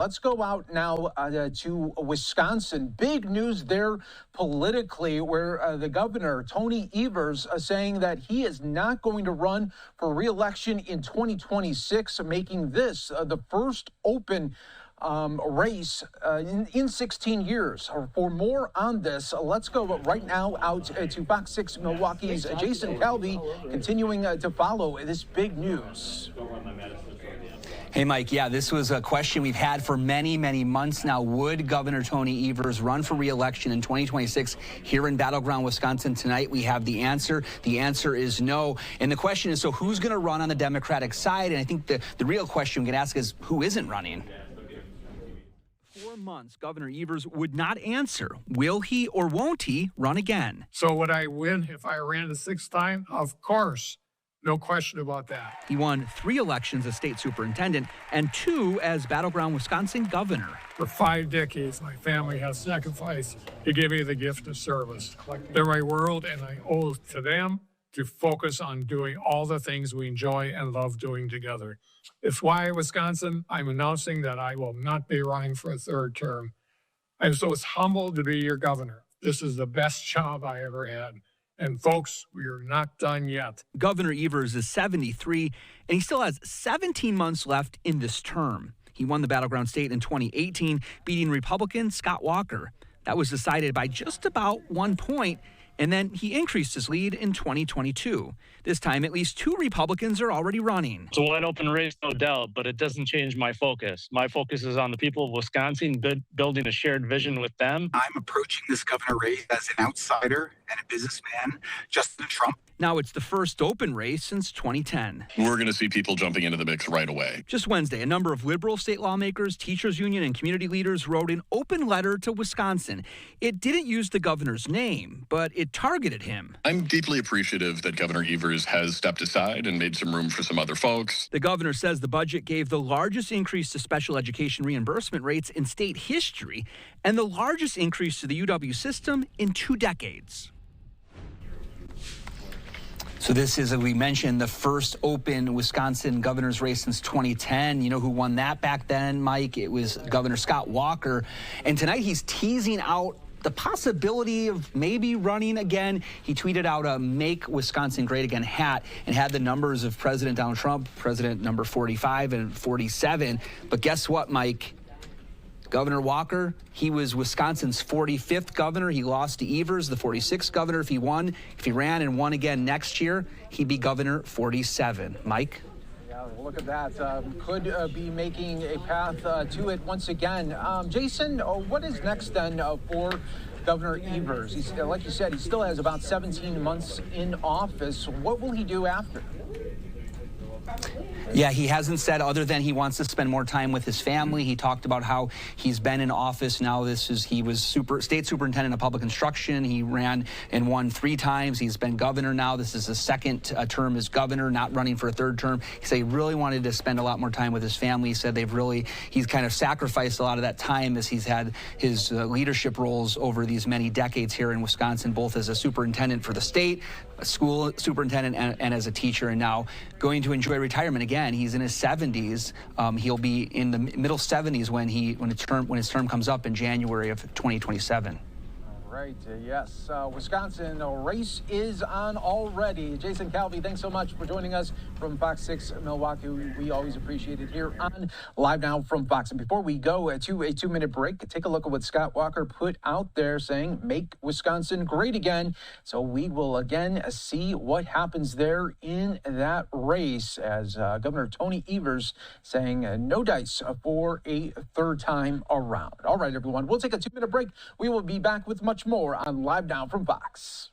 Let's go out now to Wisconsin. Big news there politically, where the governor, Tony Evers, saying that he is not going to run for re-election in 2026, making this the first open race in 16 years. For more on this, let's go right now out to Fox 6 Milwaukee's Jason Calvi, continuing to follow this big news. Hey, Mike, yeah, this was a question we've had for many, many months now. Would Governor Tony Evers run for re-election in 2026 here in battleground Wisconsin? Tonight we have the answer. The answer is no. And the question is, so who's going to run on the Democratic side? And I think the real question we can ask is, who isn't running? 4 months, Governor Evers would not answer. Will he or won't he run again? So would I win if I ran the 6th time? Of course. No question about that. He won 3 elections as state superintendent and 2 as battleground Wisconsin governor. For 5 decades, my family has sacrificed to give me the gift of service. They're my world, and I owe it to them to focus on doing all the things we enjoy and love doing together. It's why, Wisconsin, I'm announcing that I will not be running for a 3rd term. I'm so humbled to be your governor. This is the best job I ever had. And folks, we are not done yet. Governor Evers is 73, and he still has 17 months left in this term. He won the battleground state in 2018, beating Republican Scott Walker. That was decided by just about 1 point, and then he increased his lead in 2022. This time, at least 2 Republicans are already running. It's a wide open race, no doubt, but it doesn't change my focus. My focus is on the people of Wisconsin, building a shared vision with them. I'm approaching this governor race as an outsider and a businessman, Justin Trump. Now it's the first open race since 2010. We're going to see people jumping into the mix right away. Just Wednesday, a number of liberal state lawmakers, teachers union, and community leaders wrote an open letter to Wisconsin. It didn't use the governor's name, but it targeted him. I'm deeply appreciative that Governor Evers has stepped aside and made some room for some other folks. The governor says the budget gave the largest increase to special education reimbursement rates in state history and the largest increase to the UW system in 2 decades. So this is, as we mentioned, the first open Wisconsin governor's race since 2010. You know who won that back then, Mike? It was Governor Scott Walker. And tonight he's teasing out the possibility of maybe running again. He tweeted out a Make Wisconsin Great Again hat and had the numbers of President Donald Trump, President number 45 and 47. But guess what, Mike? Governor Walker, he was Wisconsin's 45th governor. He lost to Evers, the 46th governor. If he ran and won again next year, he'd be governor 47. Mike? Yeah, look at that. Could be making a path to it once again. Jason, what is next then for Governor Evers? He's, like you said, he still has about 17 months in office. What will he do after? Yeah, he hasn't said other than he wants to spend more time with his family. He talked about how he's been in office now. He was state superintendent of public instruction. He ran and won 3 times. He's been governor now. This is his 2nd term as governor, not running for a 3rd term. He said he really wanted to spend a lot more time with his family. He said he's kind of sacrificed a lot of that time as he's had his leadership roles over these many decades here in Wisconsin, both as a superintendent for the state, a school superintendent, and as a teacher, and now going to enjoy retirement again. He's in his 70s. He'll be in the middle 70s when his term comes up in January of 2027. Right, yes. Wisconsin race is on already. Jason Calvi, thanks so much for joining us from Fox 6 Milwaukee. We always appreciate it here on Live Now from Fox. And before we go to a 2-minute break, take a look at what Scott Walker put out there saying, make Wisconsin great again. So we will again see what happens there in that race as Governor Tony Evers saying no dice for a 3rd time around. All right, everyone, we'll take a 2-minute break. We will be back with much more on Live Now from Fox.